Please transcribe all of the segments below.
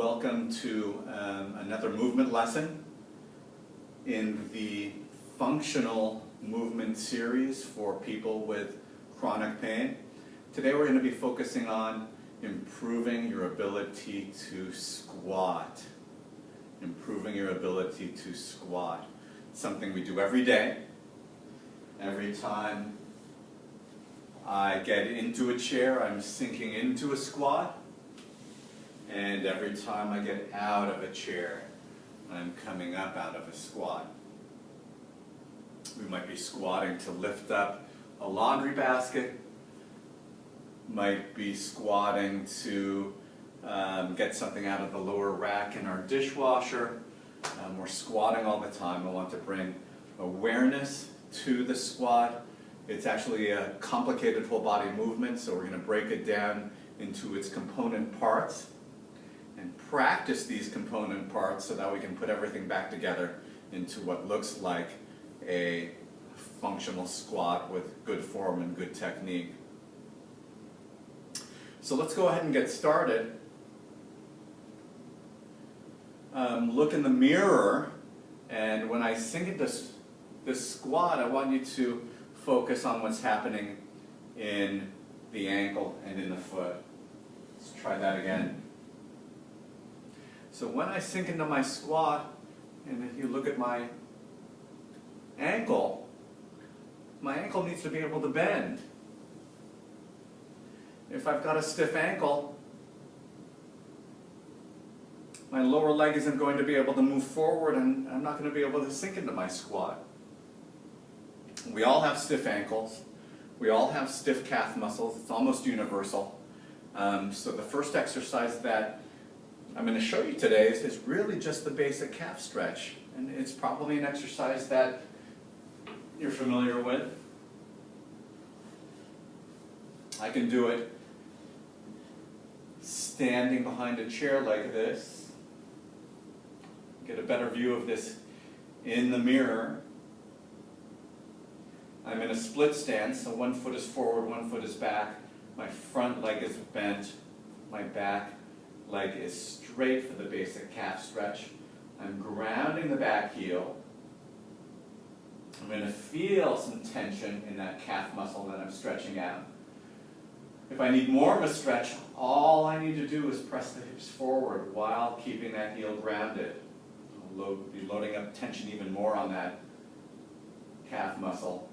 Welcome to another movement lesson in the functional movement series for people with chronic pain. Today we're going to be focusing on improving your ability to squat. Improving your ability to squat. Something we do every day. Every time I get into a chair, I'm sinking into a squat. And every time I get out of a chair, I'm coming up out of a squat. We might be squatting to lift up a laundry basket, might be squatting to get something out of the lower rack in our dishwasher. We're squatting all the time. I want to bring awareness to the squat. It's actually a complicated whole body movement, so we're going to break it down into its component parts and practice these component parts so that we can put everything back together into what looks like a functional squat with good form and good technique. So let's go ahead and get started. Look in the mirror, and when I sink into this squat, I want you to focus on what's happening in the ankle and in the foot. Let's try that again. So when I sink into my squat, and if you look at my ankle needs to be able to bend. If I've got a stiff ankle, my lower leg isn't going to be able to move forward, and I'm not going to be able to sink into my squat. We all have stiff ankles. We all have stiff calf muscles. It's almost universal. So the first exercise that I'm going to show you today is really just the basic calf stretch. And it's probably an exercise that you're familiar with. I can do it standing behind a chair like this. Get a better view of this in the mirror. I'm in a split stance, so one foot is forward, one foot is back. My front leg is bent, my back leg is straight for the basic calf stretch. I'm grounding the back heel. I'm going to feel some tension in that calf muscle that I'm stretching out. If I need more of a stretch, all I need to do is press the hips forward while keeping that heel grounded. I'll be loading up tension even more on that calf muscle.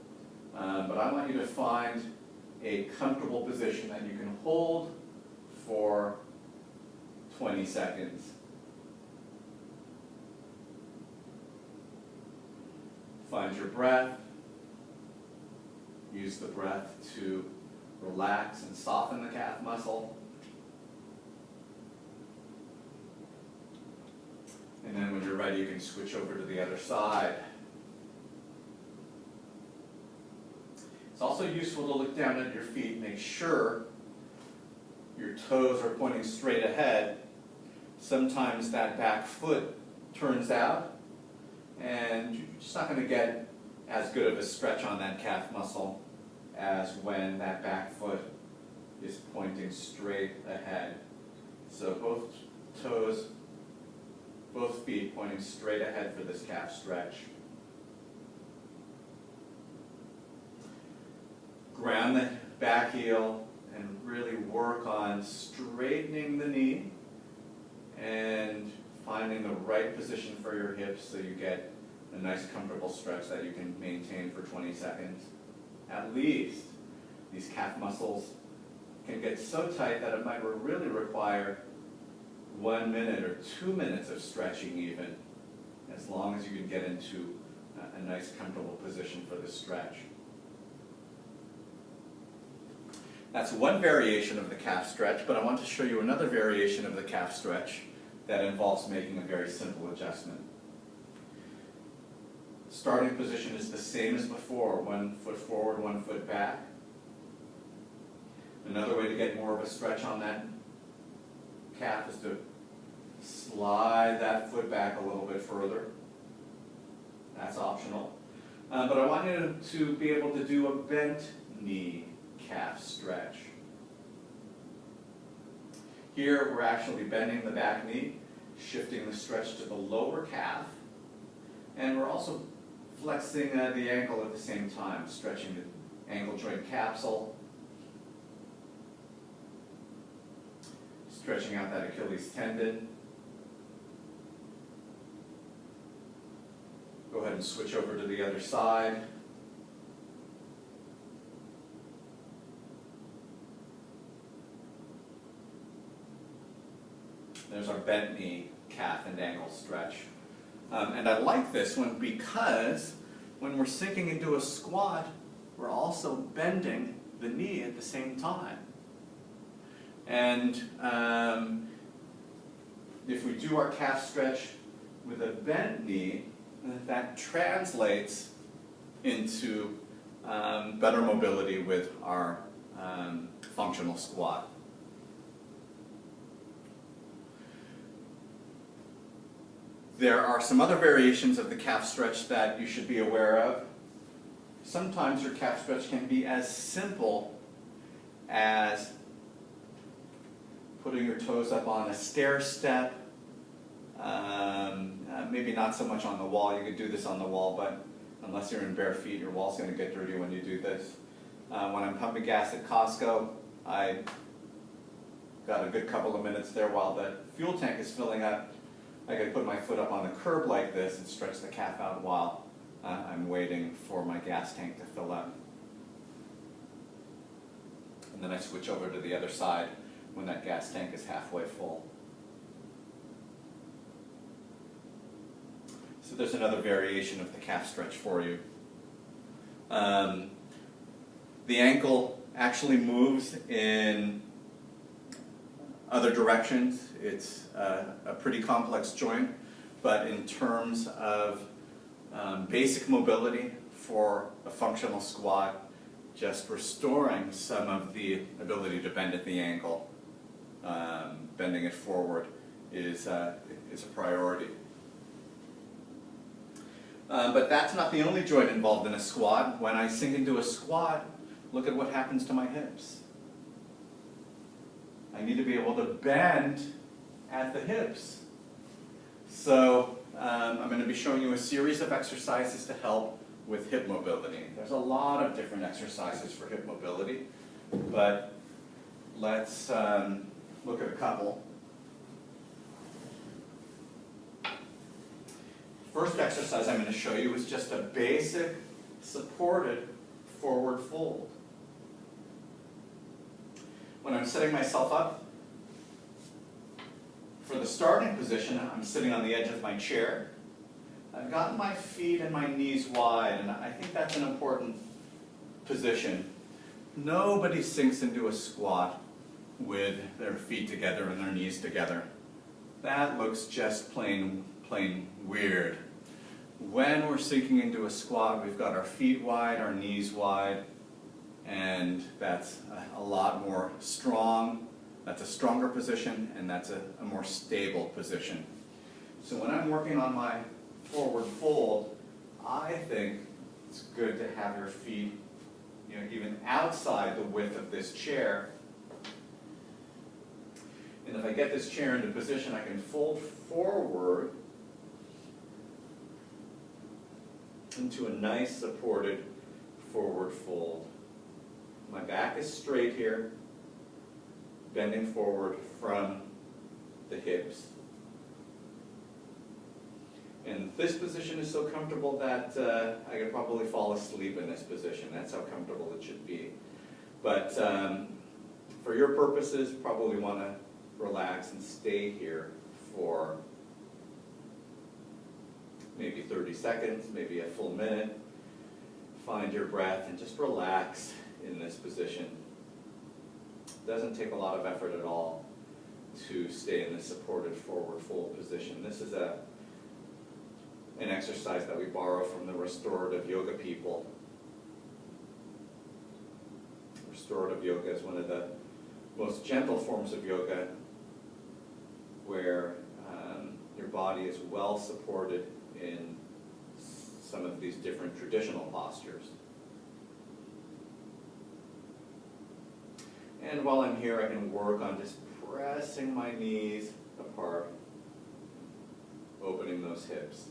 But I want you to find a comfortable position that you can hold for 20 seconds. Find your breath. Use the breath to relax and soften the calf muscle. And then when you're ready, you can switch over to the other side. It's also useful to look down at your feet. Make sure your toes are pointing straight ahead. Sometimes that back foot turns out, and you're just not going to get as good of a stretch on that calf muscle as when that back foot is pointing straight ahead. So both toes, both feet pointing straight ahead for this calf stretch. Ground the back heel and really work on straightening the knee and finding the right position for your hips so you get a nice comfortable stretch that you can maintain for 20 seconds. At least. These calf muscles can get so tight that it might really require 1 minute or 2 minutes of stretching even, as long as you can get into a nice comfortable position for the stretch. That's one variation of the calf stretch, but I want to show you another variation of the calf stretch that involves making a very simple adjustment. Starting position is the same as before, 1 foot forward, 1 foot back. Another way to get more of a stretch on that calf is to slide that foot back a little bit further. That's optional. But I want you to be able to do a bent knee calf stretch. Here we're actually bending the back knee, shifting the stretch to the lower calf, and we're also flexing the ankle at the same time, stretching the ankle joint capsule, stretching out that Achilles tendon. Go ahead and switch over to the other side. There's our bent knee, calf, and ankle stretch. And I like this one because when we're sinking into a squat, we're also bending the knee at the same time. And if we do our calf stretch with a bent knee, that translates into better mobility with our functional squat. There are some other variations of the calf stretch that you should be aware of. Sometimes your calf stretch can be as simple as putting your toes up on a stair step. Maybe not so much on the wall. You could do this on the wall, but unless you're in bare feet, your wall's going to get dirty when you do this. When I'm pumping gas at Costco, I got a good couple of minutes there while the fuel tank is filling up. I could put my foot up on the curb like this and stretch the calf out while I'm waiting for my gas tank to fill up. And then I switch over to the other side when that gas tank is halfway full. So there's another variation of the calf stretch for you. The ankle actually moves in other directions. It's a pretty complex joint, but in terms of basic mobility for a functional squat, just restoring some of the ability to bend at the ankle, bending it forward is a priority. But that's not the only joint involved in a squat. When I sink into a squat, look at what happens to my hips. I need to be able to bend at the hips. So I'm going to be showing you a series of exercises to help with hip mobility. There's a lot of different exercises for hip mobility, but let's look at a couple. First exercise I'm going to show you is just a basic supported forward fold. When I'm setting myself up for the starting position, I'm sitting on the edge of my chair. I've got my feet and my knees wide, and I think that's an important position. Nobody sinks into a squat with their feet together and their knees together. That looks just plain weird. When we're sinking into a squat, we've got our feet wide, our knees wide, and that's a lot more strong. That's a stronger position, and that's a more stable position. So when I'm working on my forward fold, I think it's good to have your feet, even outside the width of this chair. And if I get this chair into position, I can fold forward into a nice supported forward fold. My back is straight here, bending forward from the hips. And this position is so comfortable that I could probably fall asleep in this position. That's how comfortable it should be. But for your purposes, probably want to relax and stay here for maybe 30 seconds, maybe a full minute. Find your breath and just relax in this position. It doesn't take a lot of effort at all to stay in this supported forward fold position. This is an exercise that we borrow from the restorative yoga people. Restorative yoga is one of the most gentle forms of yoga where your body is well supported in some of these different traditional postures. And while I'm here, I can work on just pressing my knees apart, opening those hips.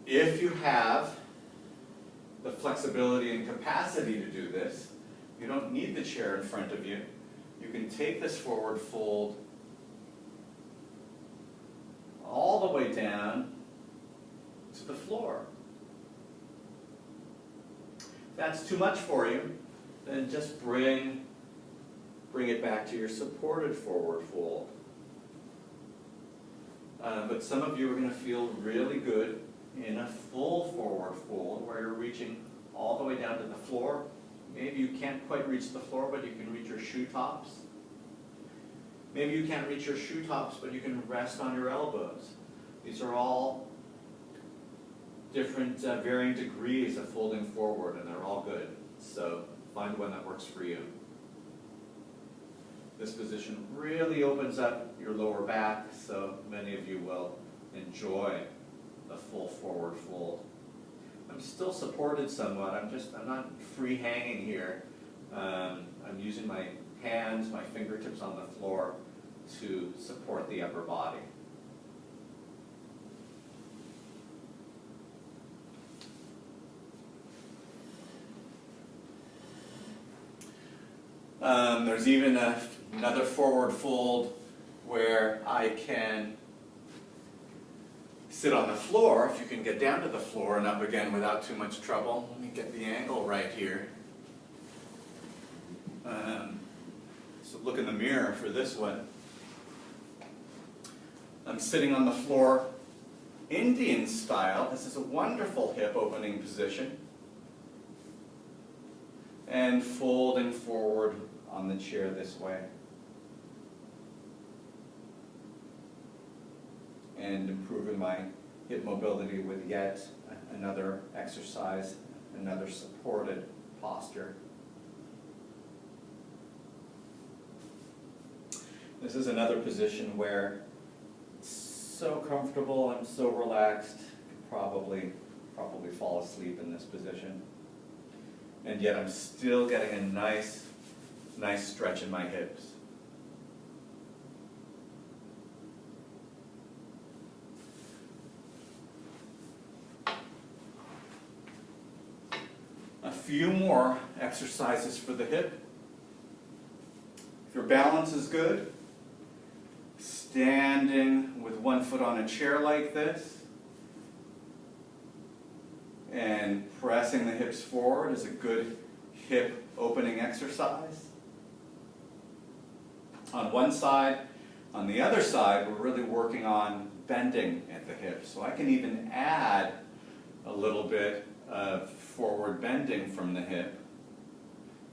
If you have the flexibility and capacity to do this, you don't need the chair in front of you. You can take this forward fold all the way down to the floor. If that's too much for you, then just bring it back to your supported forward fold. But some of you are going to feel really good in a full forward fold where you're reaching all the way down to the floor. Maybe you can't quite reach the floor, but you can reach your shoe tops. Maybe you can't reach your shoe tops, but you can rest on your elbows. These are all different varying degrees of folding forward, and they're all good. So find one that works for you. This position really opens up your lower back, so many of you will enjoy the full forward fold. I'm still supported somewhat. I'm not free hanging here. I'm using my hands, my fingertips on the floor to support the upper body. There's even another forward fold where I can sit on the floor, if you can get down to the floor and up again without too much trouble. Let me get the angle right here. So look in the mirror for this one. I'm sitting on the floor Indian style. This is a wonderful hip opening position. And folding forward on the chair this way. And improving my hip mobility with yet another exercise, another supported posture. This is another position where it's so comfortable, I'm so relaxed, probably fall asleep in this position. And yet I'm still getting a nice stretch in my hips. A few more exercises for the hip. If your balance is good, standing with one foot on a chair like this, and pressing the hips forward is a good hip opening exercise. On one side, on the other side, we're really working on bending at the hip. So I can even add a little bit of forward bending from the hip.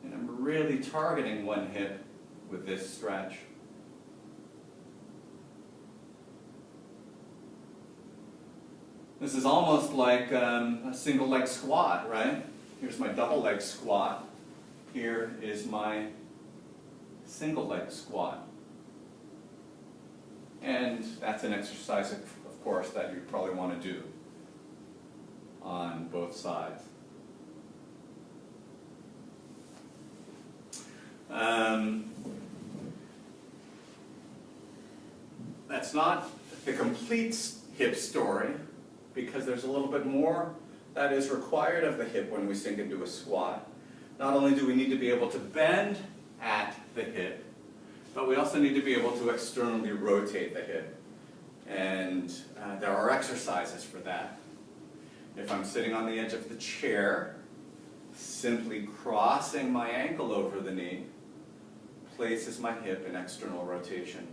And I'm really targeting one hip with this stretch. This is almost like a single leg squat, right? Here's my double leg squat. Here is my single leg squat. And that's an exercise, of course, that you probably want to do on both sides. That's not the complete hip story, because there's a little bit more that is required of the hip when we sink into a squat. Not only do we need to be able to bend at the hip, but we also need to be able to externally rotate the hip. And there are exercises for that. If I'm sitting on the edge of the chair, simply crossing my ankle over the knee places my hip in external rotation.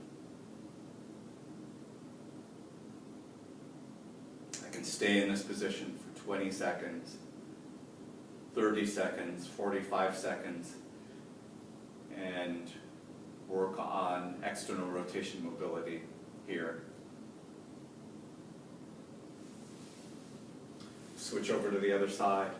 I can stay in this position for 20 seconds, 30 seconds, 45 seconds, and work on external rotation mobility here. Switch over to the other side.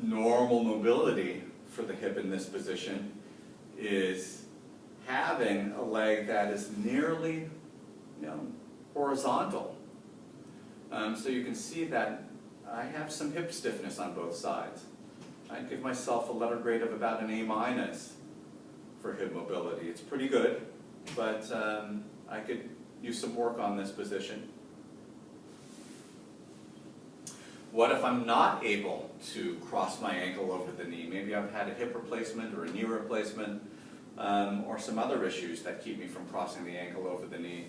Normal mobility for the hip in this position is having a leg that is nearly, horizontal. So you can see that I have some hip stiffness on both sides. I give myself a letter grade of about an A- for hip mobility. It's pretty good, but I could use some work on this position. What if I'm not able to cross my ankle over the knee? Maybe I've had a hip replacement or a knee replacement, or some other issues that keep me from crossing the ankle over the knee.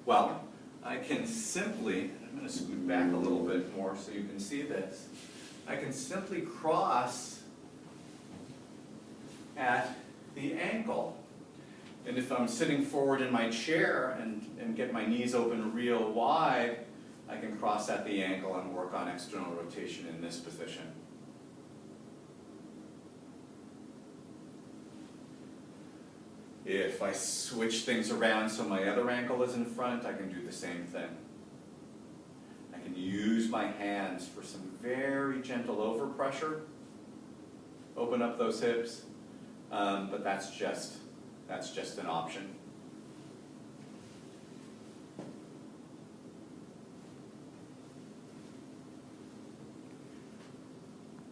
Well, I can simply, I'm going to scoot back a little bit more so you can see this. I can simply cross at the ankle. And if I'm sitting forward in my chair and get my knees open real wide, I can cross at the ankle and work on external rotation in this position. If I switch things around so my other ankle is in front, I can do the same thing. I can use my hands for some very gentle overpressure, open up those hips, but that's just an option.